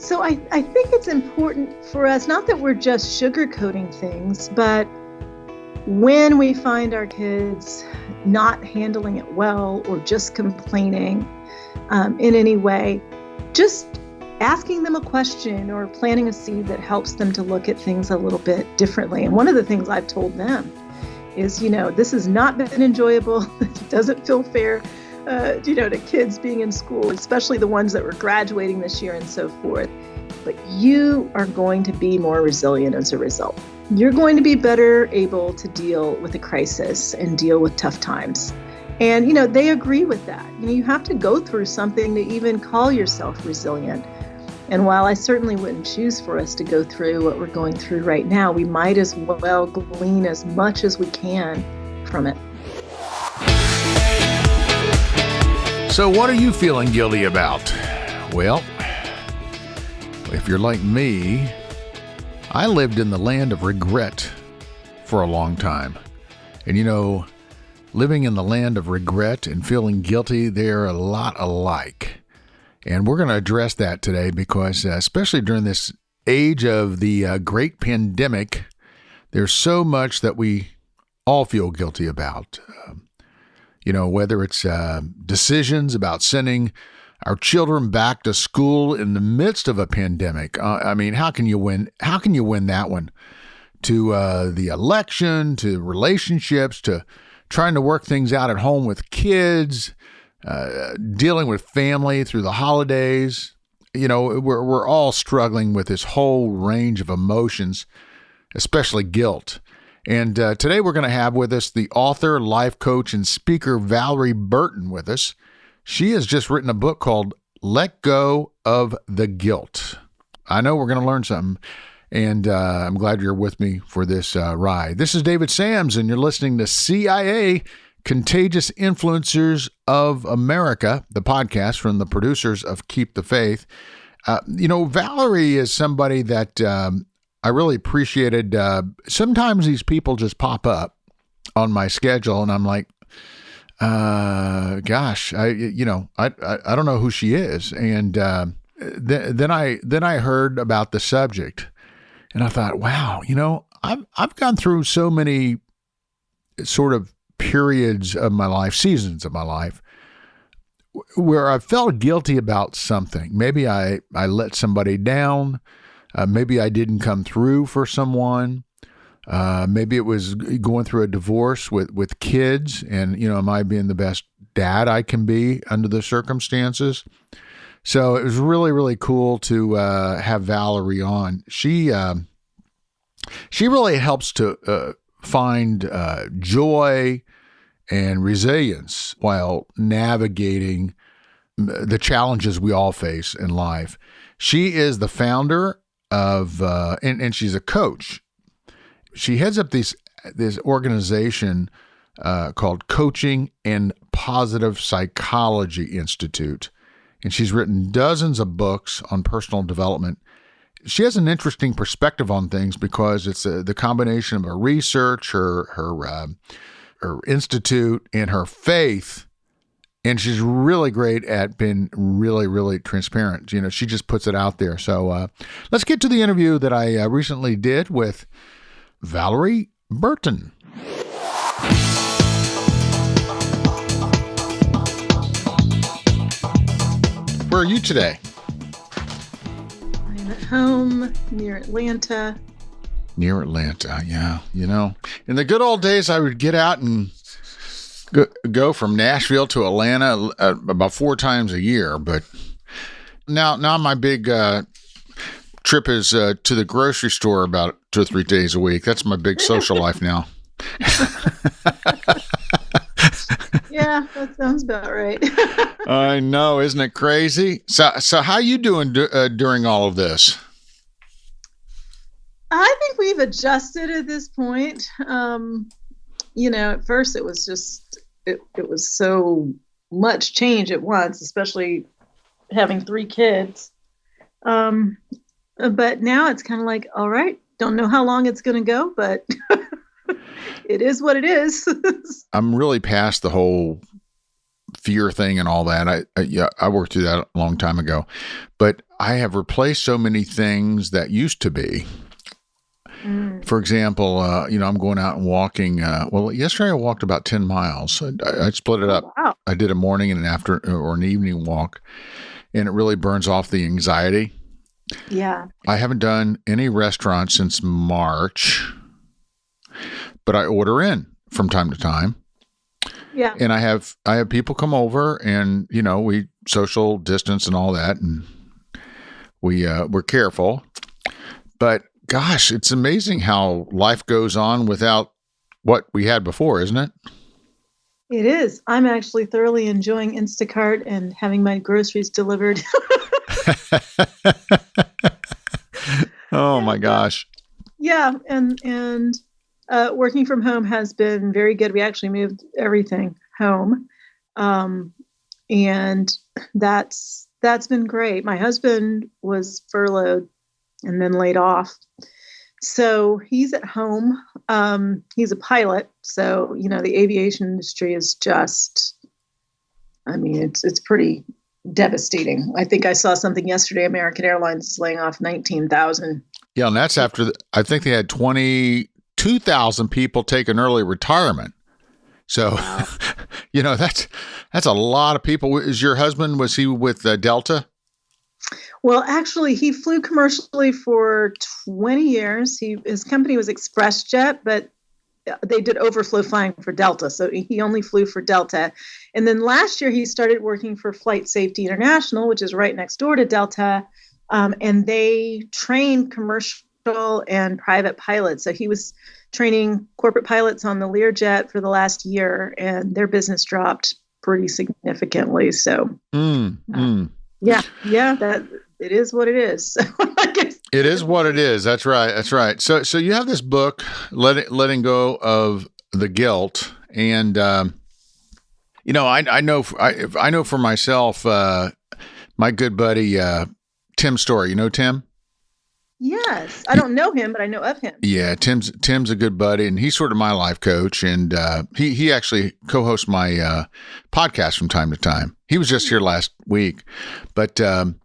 So I think it's important for us, not that we're just sugarcoating things, but when we find our kids not handling it well or just complaining in any way, just asking them a question or planting a seed that helps them to look at things a little bit differently. And one of the things I've told them is, this has not been enjoyable. It doesn't feel fair, to kids being in school, especially the ones that were graduating this year and so forth. But you are going to be more resilient as a result. You're going to be better able to deal with a crisis and deal with tough times. And, they agree with that. You have to go through something to even call yourself resilient. And while I certainly wouldn't choose for us to go through what we're going through right now, we might as well glean as much as we can from it. So what are you feeling guilty about? Well, if you're like me, I lived in the land of regret for a long time. And living in the land of regret and feeling guilty, they're a lot alike. And we're going to address that today because especially during this age of the great pandemic, there's so much that we all feel guilty about. Whether it's decisions about sending our children back to school in the midst of a pandemic. How can you win? How can you win that one? To the election, to relationships, to trying to work things out at home with kids, dealing with family through the holidays. We're all struggling with this whole range of emotions, especially guilt. And today we're going to have with us the author, life coach, and speaker Valorie Burton with us. She has just written a book called Let Go of the Guilt. I know we're going to learn something, and I'm glad you're with me for this ride. This is David Sams, and you're listening to CIA, Contagious Influencers of America, the podcast from the producers of Keep the Faith. Valorie is somebody that I really appreciated. Sometimes these people just pop up on my schedule, and I'm like, gosh, I don't know who she is. And then I heard about the subject, and I thought, wow, I've gone through so many sort of periods of my life, seasons of my life, where I felt guilty about something. Maybe I let somebody down. Maybe I didn't come through for someone. Maybe it was going through a divorce with kids, and, am I being the best dad I can be under the circumstances? So it was really, really cool to have Valorie on. She really helps to find joy and resilience while navigating the challenges we all face in life. She is the founder of, and she's a coach. She heads up this organization called Coaching and Positive Psychology Institute, and she's written dozens of books on personal development. She has an interesting perspective on things because it's the combination of her research, her institute, and her faith. And she's really great at being really, really transparent. She just puts it out there. So let's get to the interview that I recently did with Valorie Burton. Where are you today? I'm at home near Atlanta. Near Atlanta, yeah. In the good old days, I would get out and go from Nashville to Atlanta about 4 times a year. But now my big trip is to the grocery store about 2 or 3 days a week. That's my big social life now. Yeah, that sounds about right. I know, isn't it crazy? So how you doing during all of this? I think we've adjusted at this point. At first it was just, it was so much change at once, especially having 3 kids. But now it's kind of like, all right, don't know how long it's going to go, but it is what it is. I'm really past the whole fear thing and all that. I worked through that a long time ago, but I have replaced so many things that used to be. For example, I'm going out and walking. Yesterday I walked about 10 miles. I split it up. Wow. I did a morning and an after or an evening walk, and it really burns off the anxiety. Yeah. I haven't done any restaurants since March, but I order in from time to time. Yeah. And I have people come over, and we social distance and all that, and we're careful. But gosh, it's amazing how life goes on without what we had before, isn't it? It is. I'm actually thoroughly enjoying Instacart and having my groceries delivered. Oh my gosh. Yeah, and working from home has been very good. We actually moved everything home, and that's been great. My husband was furloughed and then laid off, so he's at home. He's a pilot, so the aviation industry is just, it's pretty devastating. I think I saw something yesterday. American Airlines is laying off 19,000. Yeah, and that's after I think they had 22,000 people take an early retirement. So, Wow. that's a lot of people. Was your husband, was he with Delta? Well, actually, he flew commercially for 20 years. His company was ExpressJet, but they did overflow flying for Delta. So he only flew for Delta. And then last year, he started working for Flight Safety International, which is right next door to Delta. And they train commercial and private pilots. So he was training corporate pilots on the Learjet for the last year, and their business dropped pretty significantly. So, yeah, that it is what it is. It is what it is. That's right. So you have this book, letting go of the guilt, and I know for myself, my good buddy Tim Story. You know Tim? Yes, I don't know him, but I know of him. Yeah, Tim's a good buddy, and he's sort of my life coach, and he actually co-hosts my podcast from time to time. He was just here last week, but I've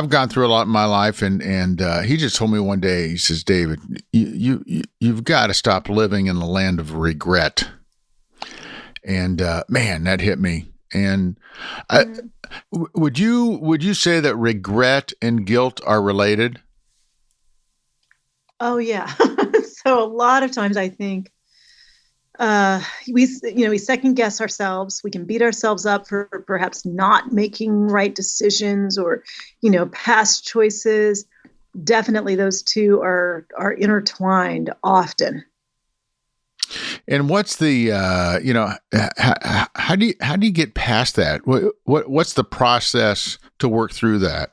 gone through a lot in my life, and he just told me one day, he says, David, you've got to stop living in the land of regret. And man, that hit me. And would you say that regret and guilt are related? Oh yeah. So a lot of times I think we second guess ourselves. We can beat ourselves up for perhaps not making right decisions or, past choices. Definitely those two are intertwined often. And what's the, how do you get past that? What's the process to work through that?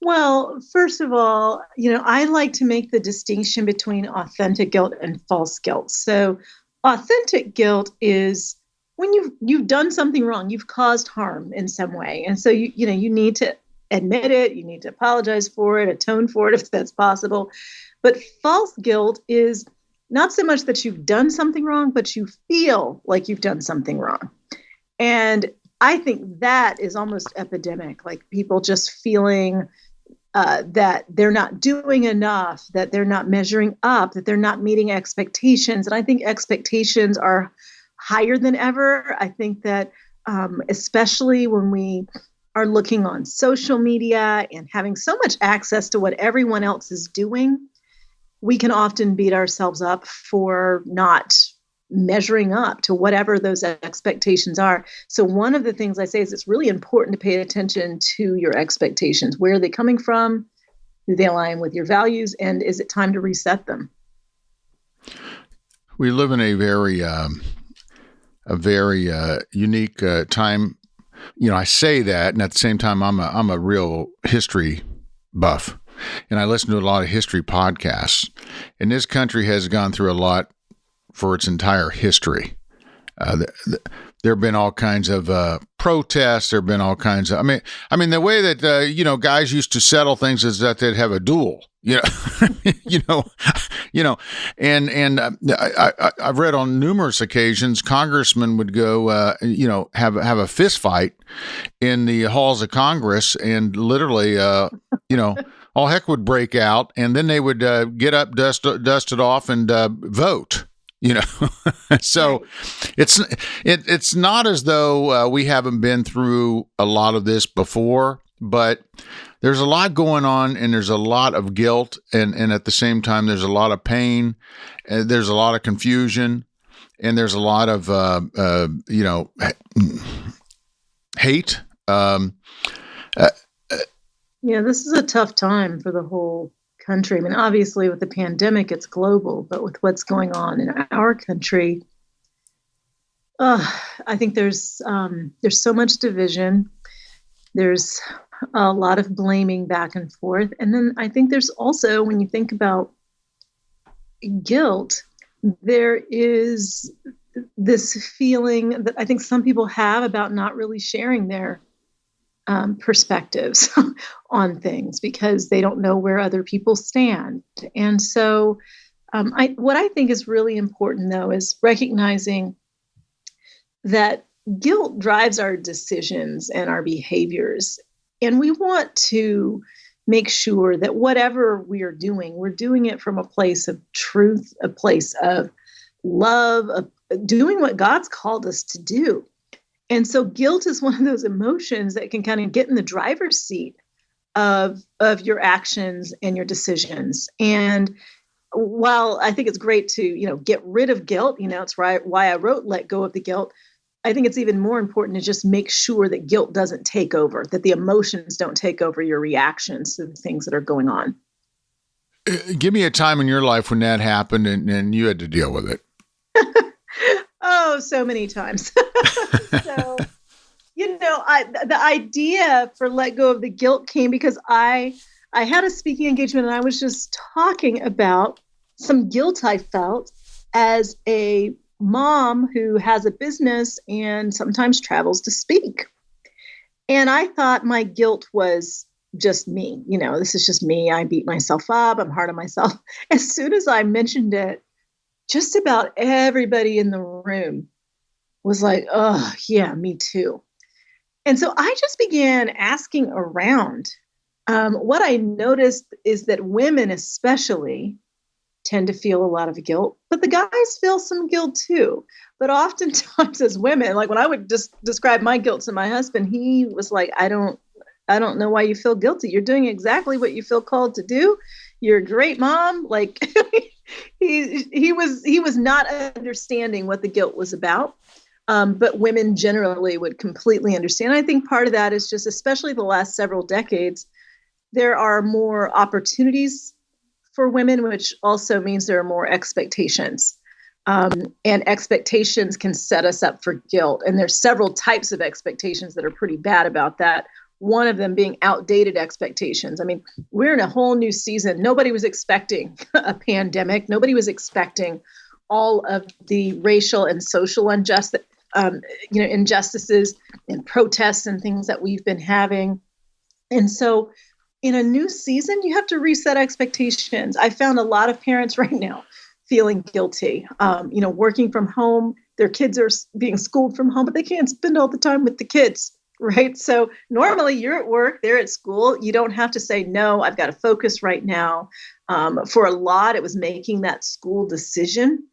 Well, first of all, I like to make the distinction between authentic guilt and false guilt. So authentic guilt is when you've done something wrong, you've caused harm in some way. And so you need to admit it, you need to apologize for it, atone for it if that's possible. But false guilt is not so much that you've done something wrong, but you feel like you've done something wrong. And I think that is almost epidemic, like people just feeling that they're not doing enough, that they're not measuring up, that they're not meeting expectations. And I think expectations are higher than ever. I think that especially when we are looking on social media and having so much access to what everyone else is doing, we can often beat ourselves up for not measuring up to whatever those expectations are. So one of the things I say is it's really important to pay attention to your expectations. Where are they coming from? Do they align with your values? And is it time to reset them? We live in a very unique time. I say that, and at the same time, I'm a real history buff. And I listen to a lot of history podcasts. And this country has gone through a lot for its entire history. There have been all kinds of protests. There have been all kinds of. I mean, the way that guys used to settle things is that they'd have a duel. You know, and I've read on numerous occasions congressmen would go, have a fist fight in the halls of Congress, and literally, all heck would break out, and then they would get up, dust it off, and vote. So it's not as though we haven't been through a lot of this before, but there's a lot going on, and there's a lot of guilt, and at the same time, there's a lot of pain, and there's a lot of confusion, and there's a lot of hate. Yeah, this is a tough time for the whole country. I mean, obviously with the pandemic, it's global, but with what's going on in our country, I think there's so much division. There's a lot of blaming back and forth. And then I think there's also, when you think about guilt, there is this feeling that I think some people have about not really sharing their perspectives on things because they don't know where other people stand. And so what I think is really important, though, is recognizing that guilt drives our decisions and our behaviors. And we want to make sure that whatever we are doing, we're doing it from a place of truth, a place of love, of doing what God's called us to do. And so guilt is one of those emotions that can kind of get in the driver's seat of your actions and your decisions. And while I think it's great to, get rid of guilt, it's why I wrote Let Go of the Guilt. I think it's even more important to just make sure that guilt doesn't take over, that the emotions don't take over your reactions to the things that are going on. Give me a time in your life when that happened and you had to deal with it. Oh, so many times. So, the idea for Let Go of the Guilt came because I had a speaking engagement and I was just talking about some guilt I felt as a mom who has a business and sometimes travels to speak. And I thought my guilt was just me. This is just me. I beat myself up. I'm hard on myself. As soon as I mentioned it, just about everybody in the room was like, oh, yeah, me too. And so I just began asking around. What I noticed is that women especially tend to feel a lot of guilt, but the guys feel some guilt too. But oftentimes as women, like when I would just describe my guilt to my husband, he was like, I don't know why you feel guilty. You're doing exactly what you feel called to do. You're a great mom. Like he was not understanding what the guilt was about. But women generally would completely understand. I think part of that is just, especially the last several decades, there are more opportunities for women, which also means there are more expectations. And expectations can set us up for guilt. And there's several types of expectations that are pretty bad about that. One of them being outdated expectations. I mean, we're in a whole new season. Nobody was expecting a pandemic. Nobody was expecting all of the racial and social injustices and protests and things that we've been having. And so in a new season, you have to reset expectations. I found a lot of parents right now feeling guilty, working from home. Their kids are being schooled from home, but they can't spend all the time with the kids. Right. So normally you're at work, they're at school. You don't have to say, no, I've got to focus right now. For a lot, it was making that school decision,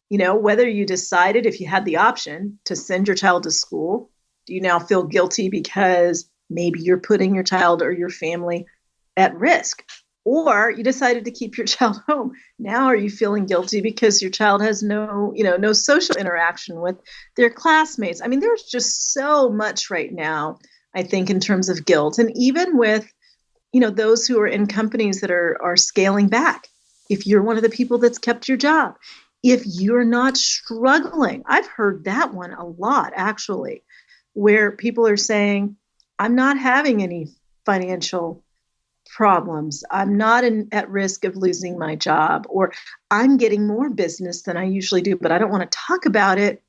whether you decided, if you had the option to send your child to school, do you now feel guilty because maybe you're putting your child or your family at risk? Or you decided to keep your child home. Now are you feeling guilty because your child has no social interaction with their classmates? I mean, there's just so much right now, I think, in terms of guilt. And even with, those who are in companies that are scaling back, if you're one of the people that's kept your job, if you're not struggling, I've heard that one a lot, actually, where people are saying, I'm not having any financial problems. I'm not at risk of losing my job, or I'm getting more business than I usually do, but I don't want to talk about it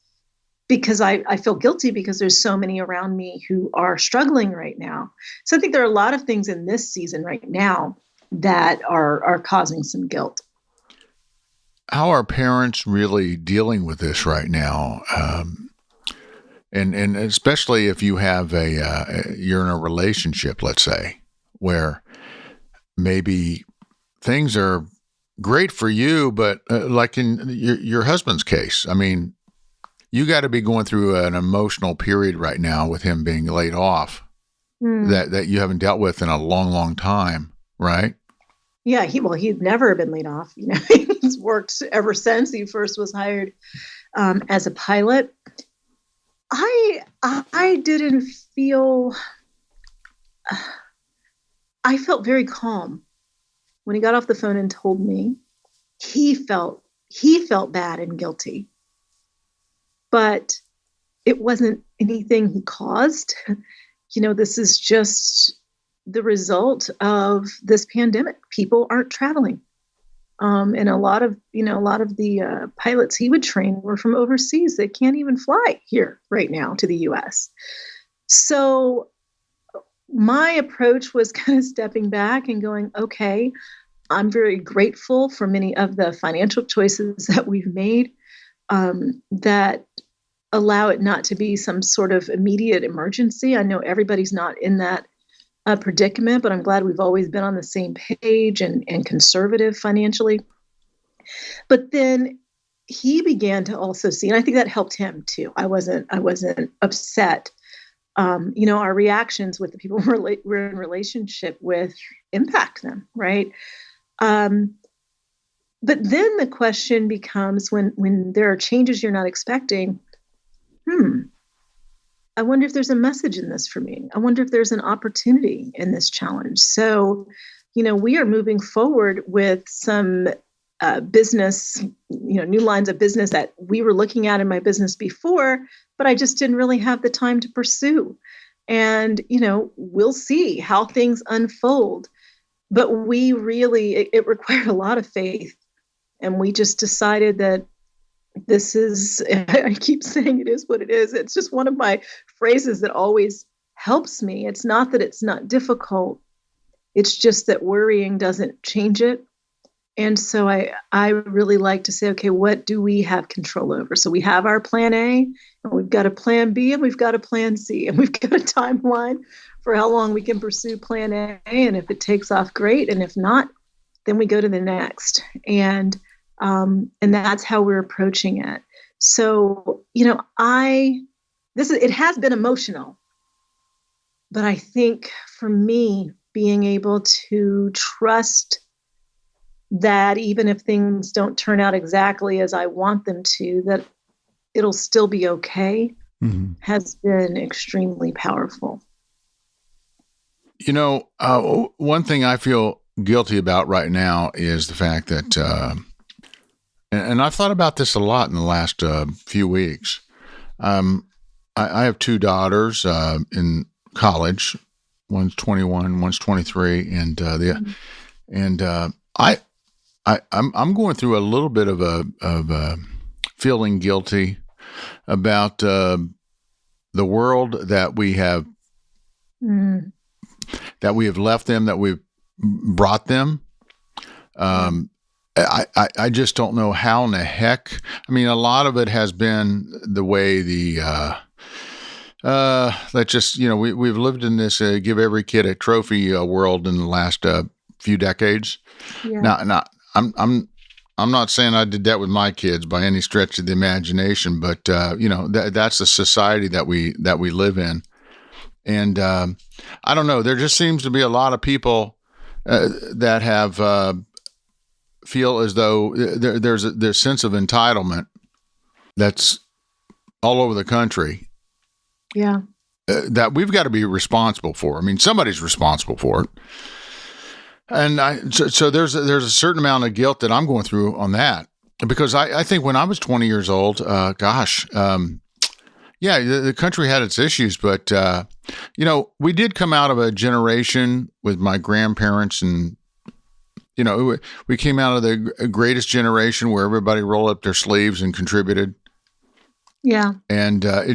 because I feel guilty because there's so many around me who are struggling right now. So I think there are a lot of things in this season right now that are causing some guilt. How are parents really dealing with this right now? And especially if you have you're in a relationship, let's say, where maybe things are great for you, but like in your husband's case, I mean, you got to be going through an emotional period right now with him being laid off that you haven't dealt with in a long, long time, right? Yeah, he'd never been laid off. He's worked ever since he first was hired as a pilot. I didn't feel. I felt very calm when he got off the phone and told me. He felt bad and guilty, but it wasn't anything he caused. This is just the result of this pandemic. People aren't traveling. And a lot of the pilots he would train were from overseas. They can't even fly here right now to the US. So my approach was kind of stepping back and going, okay, I'm very grateful for many of the financial choices that we've made that allow it not to be some sort of immediate emergency. I know everybody's not in that predicament, but I'm glad we've always been on the same page and conservative financially. But then he began to also see, and I think that helped him too. I wasn't upset. Our reactions with the people we're in relationship with impact them, right? But then the question becomes when there are changes you're not expecting, I wonder if there's a message in this for me. I wonder if there's an opportunity in this challenge. So, we are moving forward with some business, new lines of business that we were looking at in my business before, but I just didn't really have the time to pursue. And, we'll see how things unfold. But it required a lot of faith. And we just decided that this is, I keep saying it is what it is. It's just one of my phrases that always helps me. It's not that it's not difficult. It's just that worrying doesn't change it. And so I really like to say, okay, what do we have control over? So we have our plan A, and we've got a plan B, and we've got a plan C, and we've got a timeline for how long we can pursue plan A. And if it takes off, great. And if not, then we go to the next. And that's how we're approaching it. So, it has been emotional, but I think for me, being able to trust that even if things don't turn out exactly as I want them to, that it'll still be okay, has been extremely powerful. One thing I feel guilty about right now is the fact that, and I've thought about this a lot in the last few weeks. I have two daughters in college. One's 21, one's 23, and I'm going through a little bit of feeling guilty about the world that we have left them, that we've brought them. I just don't know how in the heck. I mean, a lot of it has been the way that just, we've lived in this give every kid a trophy world in the last few decades. Yeah. Now, I'm not saying I did that with my kids by any stretch of the imagination, but that's the society that we live in. And I don't know. There just seems to be a lot of people that have feel as though there's a sense of entitlement that's all over the country. Yeah. That we've got to be responsible for. I mean, somebody's responsible for it. And so there's a certain amount of guilt that I'm going through on that, because I think when I was 20 years old, the country had its issues, but we did come out of a generation with my grandparents, and we came out of the greatest generation where everybody rolled up their sleeves and contributed. Yeah. And I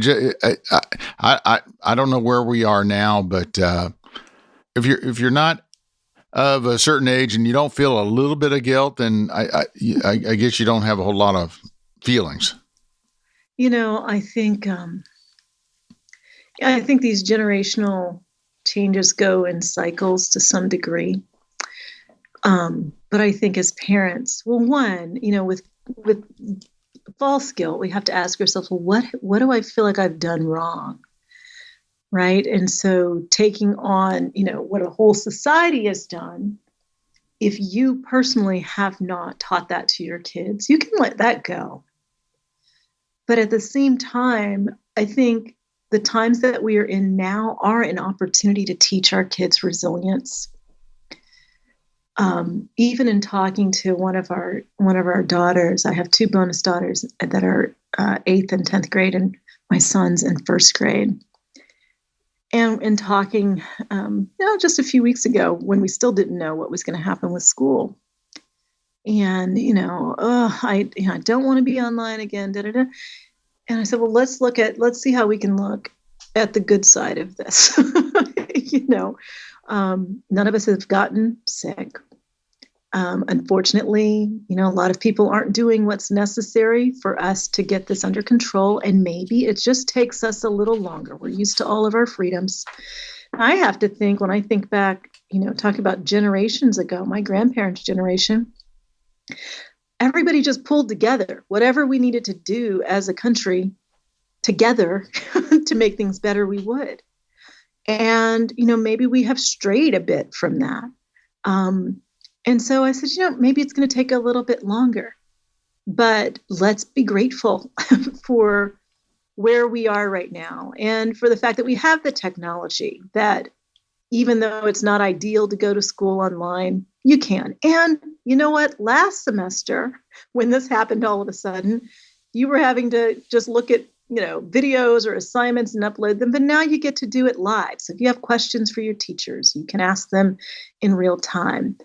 don't know where we are now, but if you're not of a certain age and you don't feel a little bit of guilt, then I guess you don't have a whole lot of feelings. I think these generational changes go in cycles to some degree. But I think as parents, well, one, with false guilt, we have to ask ourselves, well, what do I feel like I've done wrong? Right. And so taking on, what a whole society has done, if you personally have not taught that to your kids, you can let that go. But at the same time, I think the times that we are in now are an opportunity to teach our kids resilience. Even in talking to one of our daughters, I have two bonus daughters that are 8th and 10th grade, and my son's in 1st grade. And in talking, just a few weeks ago when we still didn't know what was going to happen with school, and I don't want to be online again. And I said, well, let's see how we can look at the good side of this. None of us have gotten sick. Unfortunately, a lot of people aren't doing what's necessary for us to get this under control. And maybe it just takes us a little longer. We're used to all of our freedoms. I have to think, when I think back, talking about generations ago, my grandparents' generation, everybody just pulled together, whatever we needed to do as a country together to make things better, we would. And, maybe we have strayed a bit from that. And so I said, maybe it's going to take a little bit longer, but let's be grateful for where we are right now and for the fact that we have the technology that, even though it's not ideal to go to school online, you can. And you know what? Last semester, when this happened all of a sudden, you were having to just look at, videos or assignments and upload them, but now you get to do it live. So if you have questions for your teachers, you can ask them in real time.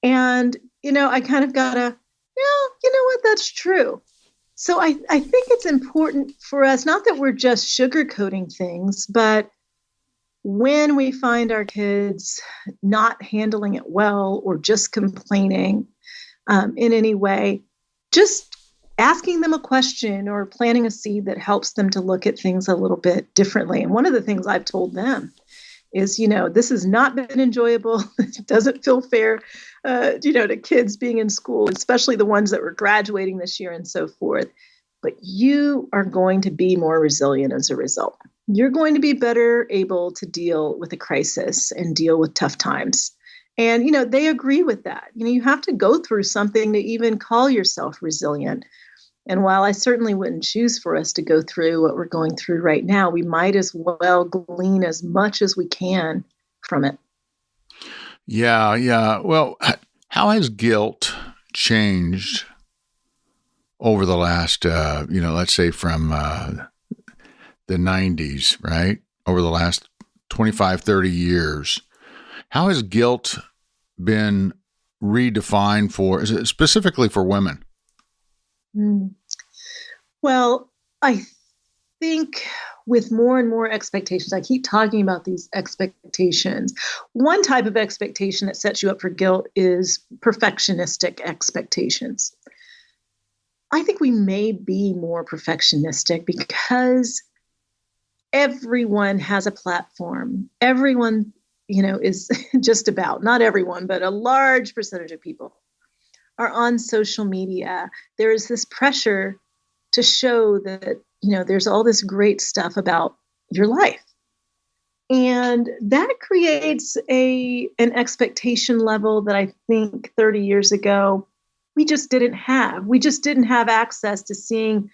And, I kind of got you know what, that's true. So I think it's important for us, not that we're just sugarcoating things, but when we find our kids not handling it well or just complaining in any way, just asking them a question or planting a seed that helps them to look at things a little bit differently. And one of the things I've told them is, this has not been enjoyable. It doesn't feel fair, to kids being in school, especially the ones that were graduating this year and so forth. But you are going to be more resilient as a result. You're going to be better able to deal with a crisis and deal with tough times. And, they agree with that. You have to go through something to even call yourself resilient. And while I certainly wouldn't choose for us to go through what we're going through right now, we might as well glean as much as we can from it. Yeah, yeah. Well, how has guilt changed over the last, let's say from the 90s, right? Over the last 25, 30 years? How has guilt been redefined specifically for women? Well, I think with more and more expectations, I keep talking about these expectations. One type of expectation that sets you up for guilt is perfectionistic expectations. I think we may be more perfectionistic because everyone has a platform. Everyone, is just about, not everyone, but a large percentage of people are on social media. There is this pressure to show that, there's all this great stuff about your life. And that creates an expectation level that I think 30 years ago, we just didn't have. We just didn't have access to seeing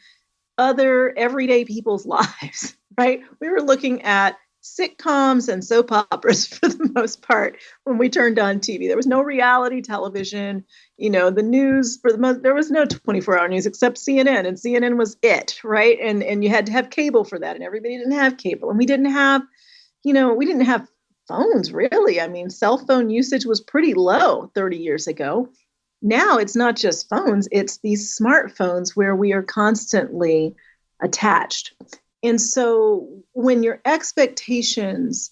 other everyday people's lives, right? We were looking at sitcoms and soap operas for the most part when we turned on TV. There was no reality television, the news for the most, there was no 24-hour news except CNN, and CNN was it, right? And you had to have cable for that, and everybody didn't have cable, and we didn't have phones really. I mean, cell phone usage was pretty low 30 years ago. Now it's not just phones, it's these smartphones where we are constantly attached. And so when your expectations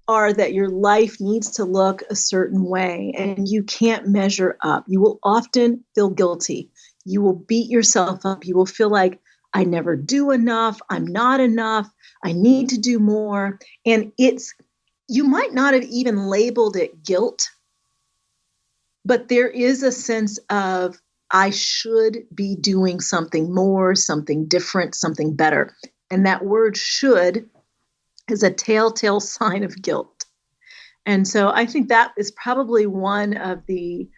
are that your life needs to look a certain way and you can't measure up, you will often feel guilty. You will beat yourself up. You will feel like, I never do enough. I'm not enough. I need to do more. And you might not have even labeled it guilt, but there is a sense of, I should be doing something more, something different, something better. And that word should is a telltale sign of guilt. And so I think that is probably one of the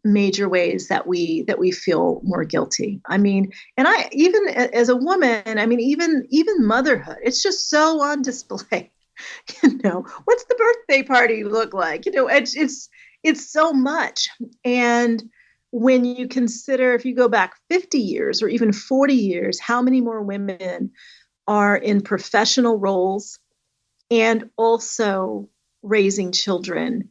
major ways that we feel more guilty. I mean, and I, even as a woman, I mean, even motherhood, it's just so on display. What's the birthday party look like? It's so much. And when you consider, if you go back 50 years or even 40 years, how many more women are in professional roles and also raising children.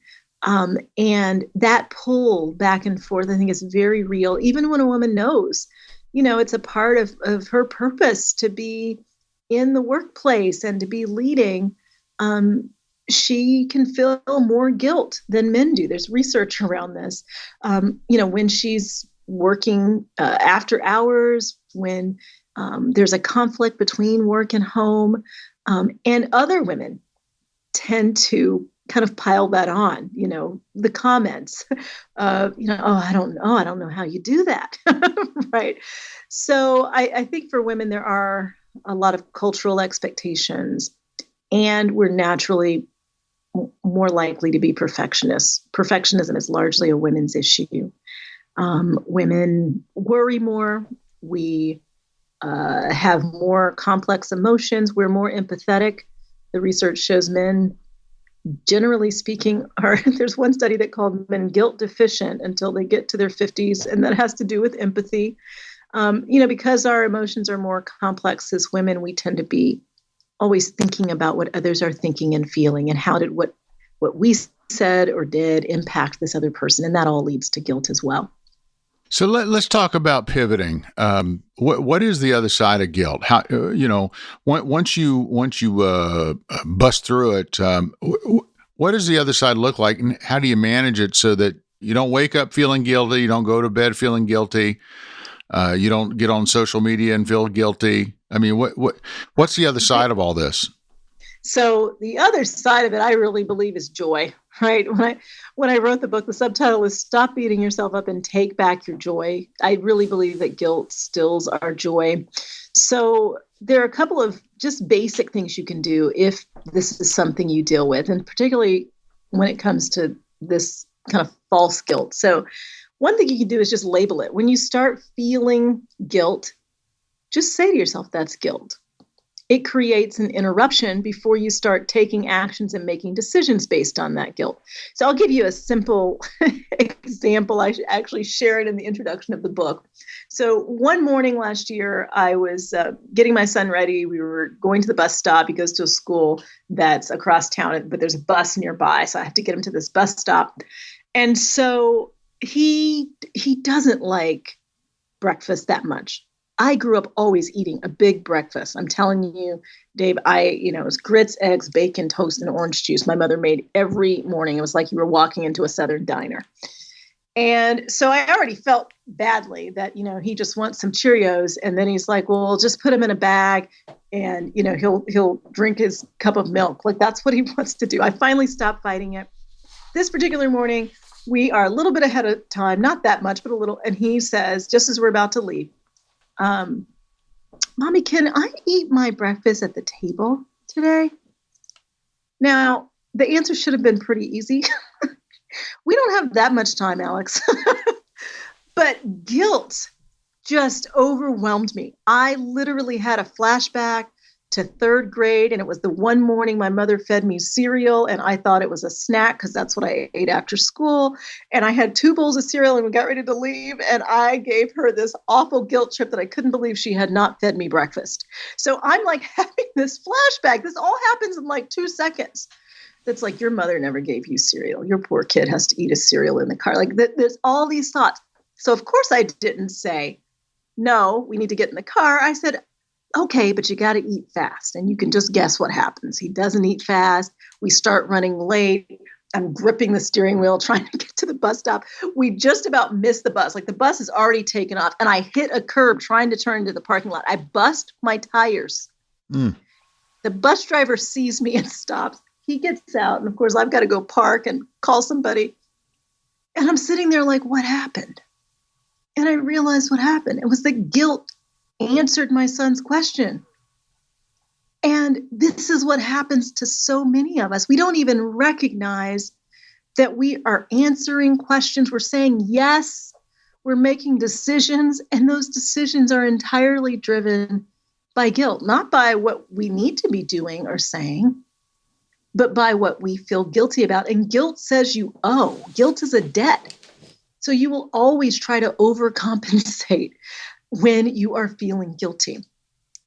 And that pull back and forth, I think, is very real. Even when a woman knows, it's a part of her purpose to be in the workplace and to be leading, she can feel more guilt than men do. There's research around this. When she's working after hours, when there's a conflict between work and home, and other women tend to kind of pile that on, the comments of, I don't know how you do that. Right. So I think for women, there are a lot of cultural expectations, and we're naturally more likely to be perfectionists. Perfectionism is largely a women's issue. Women worry more. We have more complex emotions. We're more empathetic. The research shows men, generally speaking, there's one study that called men guilt deficient until they get to their 50s, and that has to do with empathy. Because our emotions are more complex as women, we tend to be always thinking about what others are thinking and feeling, and how did what we said or did impact this other person, and that all leads to guilt as well. So let's talk about pivoting. What is the other side of guilt? How once you bust through it, what does the other side look like, and how do you manage it so that you don't wake up feeling guilty, you don't go to bed feeling guilty, you don't get on social media and feel guilty? I mean, what's the other side of all this? So the other side of it, I really believe, is joy, right? When I wrote the book, the subtitle is Stop Beating Yourself Up and Take Back Your Joy. I really believe that guilt stills our joy. So there are a couple of just basic things you can do if this is something you deal with, and particularly when it comes to this kind of false guilt. So one thing you can do is just label it. When you start feeling guilt, just say to yourself, that's guilt. It creates an interruption before you start taking actions and making decisions based on that guilt. So I'll give you a simple example. I actually share it in the introduction of the book. So one morning last year, I was getting my son ready. We were going to the bus stop. He goes to a school that's across town, but there's a bus nearby. So I have to get him to this bus stop. And so he doesn't like breakfast that much. I grew up always eating a big breakfast. I'm telling you, Dave, it was grits, eggs, bacon, toast, and orange juice. My mother made every morning. It was like you were walking into a Southern diner. And so I already felt badly that, he just wants some Cheerios. And then he's like, well, just put him in a bag and, he'll drink his cup of milk. Like, that's what he wants to do. I finally stopped fighting it. This particular morning, we are a little bit ahead of time, not that much, but a little. And he says, just as we're about to leave, Mommy, can I eat my breakfast at the table today? Now, the answer should have been pretty easy. We don't have that much time, Alex. But guilt just overwhelmed me. I literally had a flashback to third grade, and it was the one morning my mother fed me cereal, and I thought it was a snack because that's what I ate after school. And I had 2 bowls of cereal, and we got ready to leave, and I gave her this awful guilt trip that I couldn't believe she had not fed me breakfast. So I'm like having this flashback. This all happens in like 2 seconds. It's like, your mother never gave you cereal. Your poor kid has to eat a cereal in the car. Like, there's all these thoughts. So of course I didn't say, no, we need to get in the car. I said, okay, but you got to eat fast. And you can just guess what happens. He doesn't eat fast. We start running late. I'm gripping the steering wheel, trying to get to the bus stop. We just about miss the bus. Like the bus is already taken off. And I hit a curb trying to turn into the parking lot. I bust my tires. The bus driver sees me and stops. He gets out. And of course, I've got to go park and call somebody. And I'm sitting there like, what happened? And I realized what happened. It was the guilt answered my son's question. And this is what happens to so many of us. We don't even recognize that we are answering questions. We're saying yes. We're making decisions. And those decisions are entirely driven by guilt, not by what we need to be doing or saying, but by what we feel guilty about. And guilt says you owe. Guilt is a debt. So you will always try to overcompensate when you are feeling guilty.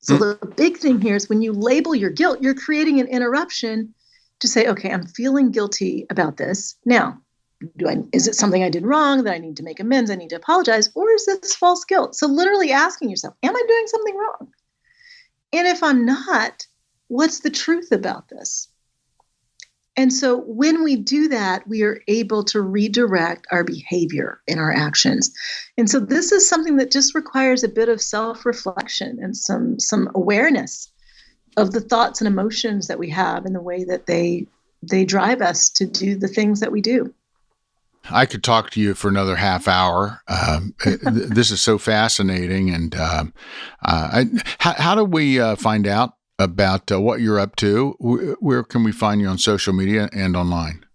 So the big thing here is when you label your guilt, you're creating an interruption to say, okay, I'm feeling guilty about this. Now, is it something I did wrong that I need to make amends? I need to apologize, or is this false guilt? So literally asking yourself, am I doing something wrong? And if I'm not, what's the truth about this? And so when we do that, we are able to redirect our behavior and our actions. And so this is something that just requires a bit of self-reflection and some awareness of the thoughts and emotions that we have and the way that they drive us to do the things that we do. I could talk to you for another half hour. This is so fascinating. And how do we find out about what you're up to? Where can we find you on social media and online?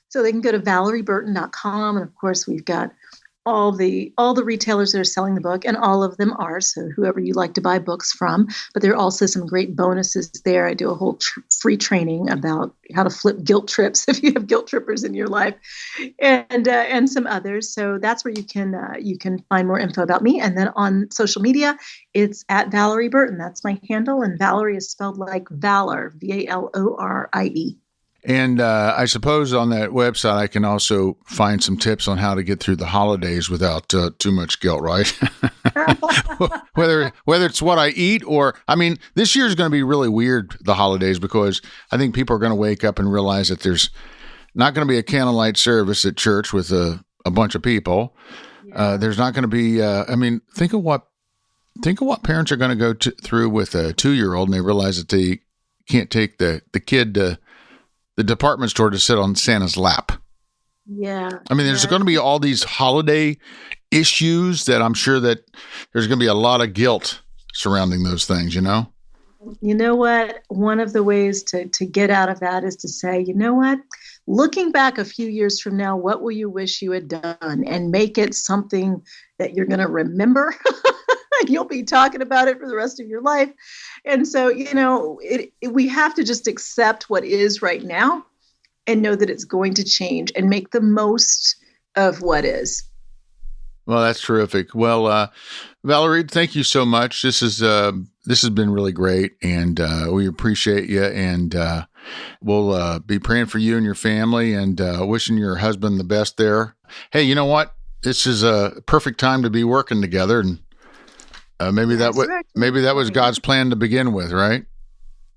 So they can go to ValorieBurton.com. And of course, we've got all the retailers that are selling the book, and all of them are. So whoever you like to buy books from, but there are also some great bonuses there. I do a whole free training about how to flip guilt trips if you have guilt trippers in your life, and some others. So that's where you can find more info about me. And then on social media, it's at Valorie Burton. That's my handle, and Valorie is spelled like Valor, Valorie. And I suppose on that website, I can also find some tips on how to get through the holidays without too much guilt, right? whether it's what I eat or, I mean, this year is going to be really weird, the holidays, because I think people are going to wake up and realize that there's not going to be a candlelight service at church with a bunch of people. Yeah. There's not going to be, think of what parents are going to go through with a 2-year-old, and they realize that they can't take the kid to the department store to sit on Santa's lap. Yeah. I mean, there's going to be all these holiday issues that I'm sure that there's going to be a lot of guilt surrounding those things, you know? You know what? One of the ways to get out of that is to say, you know what? Looking back a few years from now, what will you wish you had done? And make it something that you're going to remember. You'll be talking about it for the rest of your life. And so, we have to just accept what is right now and know that it's going to change and make the most of what is. Well, that's terrific. Well, Valorie, thank you so much. This has been really great, and we appreciate you. And we'll be praying for you and your family, and wishing your husband the best there. Hey, you know what? This is a perfect time to be working together, and maybe that was God's plan to begin with, right?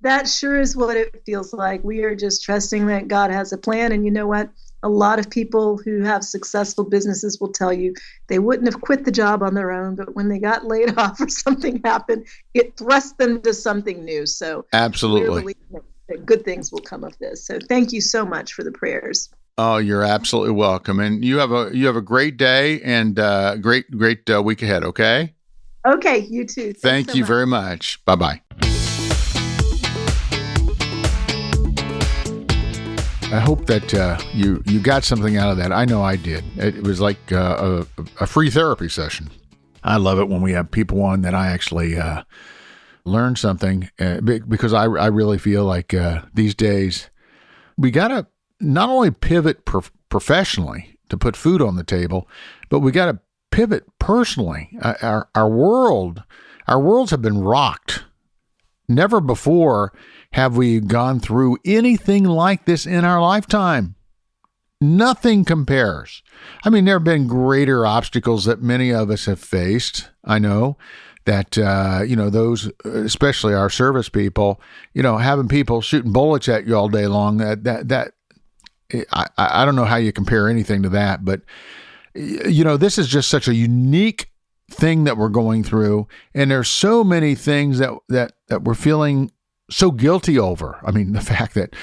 That sure is what it feels like. We are just trusting that God has a plan. And you know what? A lot of people who have successful businesses will tell you they wouldn't have quit the job on their own, but when they got laid off or something happened, it thrust them to something new. So absolutely, we're believing that good things will come of this. So thank you so much for the prayers. Oh, you're absolutely welcome. And you have a great day and great week ahead. Okay. Okay. You too. Thank you very much. Bye-bye. I hope that you got something out of that. I know I did. It was like a free therapy session. I love it when we have people on that I actually learn something because I really feel like these days we got to not only pivot professionally to put food on the table, but we got to pivot personally. Our worlds have been rocked. Never before have we gone through anything like this in our lifetime. Nothing compares. I mean, there have been greater obstacles that many of us have faced, I know, that, those, especially our service people, having people shooting bullets at you all day long, I don't know how you compare anything to that, but, this is just such a unique thing that we're going through. And there's so many things that we're feeling so guilty over. I mean, the fact that,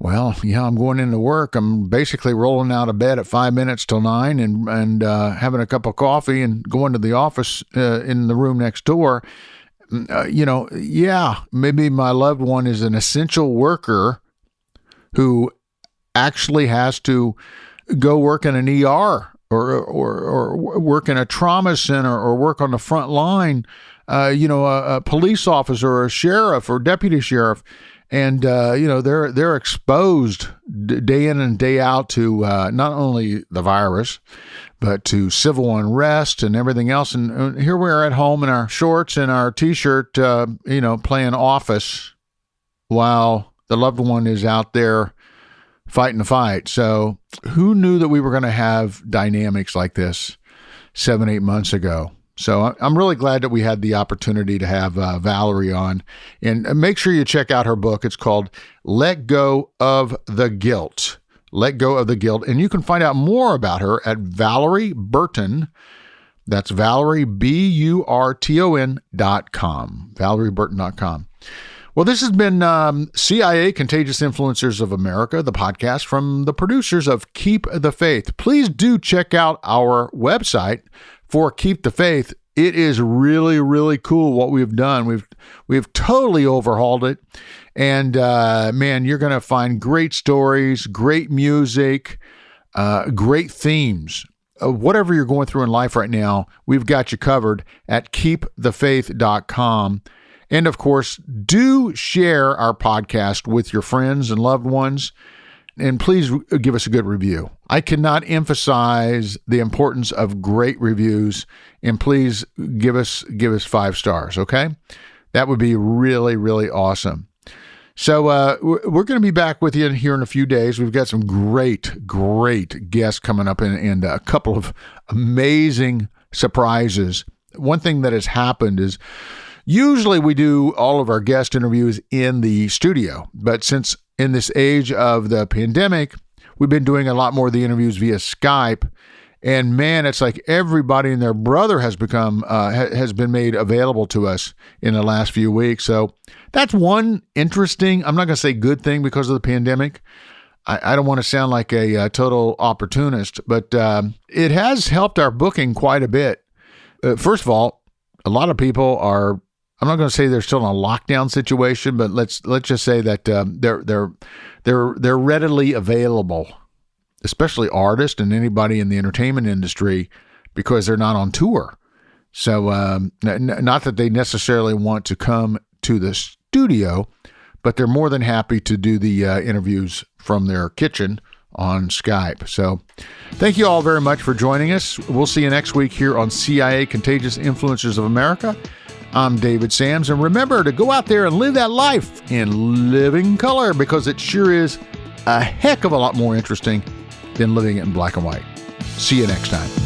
I'm going into work. I'm basically rolling out of bed at 5 minutes till 9 and having a cup of coffee and going to the office in the room next door. Maybe my loved one is an essential worker who actually has to go work in an ER or work in a trauma center or work on the front line, a police officer or a sheriff or deputy sheriff. And, they're exposed day in and day out to not only the virus, but to civil unrest and everything else. And here we are at home in our shorts and our T-shirt, playing office while the loved one is out there fighting the fight. So who knew that we were going to have dynamics like this 7-8 months ago? So I'm really glad that we had the opportunity to have Valorie on. And make sure you check out her book. It's called Let Go of the Guilt. Let Go of the Guilt. And you can find out more about her at Valorie Burton. That's Valorie, BURTON.com. ValorieBurton.com. Well, this has been CIA, Contagious Influencers of America, the podcast from the producers of Keep the Faith. Please do check out our website for Keep the Faith. It is really, really cool what we've done. We've totally overhauled it. And you're going to find great stories, great music, great themes. Whatever you're going through in life right now, we've got you covered at KeepTheFaith.com. And of course, do share our podcast with your friends and loved ones. And please give us a good review. I cannot emphasize the importance of great reviews. And please give us 5 stars, okay? That would be really, really awesome. So we're going to be back with you here in a few days. We've got some great, great guests coming up and a couple of amazing surprises. One thing that has happened is usually we do all of our guest interviews in the studio, but since in this age of the pandemic, we've been doing a lot more of the interviews via Skype. And man, it's like everybody and their brother has been made available to us in the last few weeks. So that's one interesting, I'm not going to say good thing because of the pandemic. I don't want to sound like a total opportunist, but it has helped our booking quite a bit. First of all, a lot of people are, I'm not going to say they're still in a lockdown situation, but let's just say that they're readily available, especially artists and anybody in the entertainment industry, because they're not on tour. So not that they necessarily want to come to the studio, but they're more than happy to do the interviews from their kitchen on Skype. So thank you all very much for joining us. We'll see you next week here on CIA Contagious Influencers of America. I'm David Sams, and remember to go out there and live that life in living color, because it sure is a heck of a lot more interesting than living it in black and white. See you next time.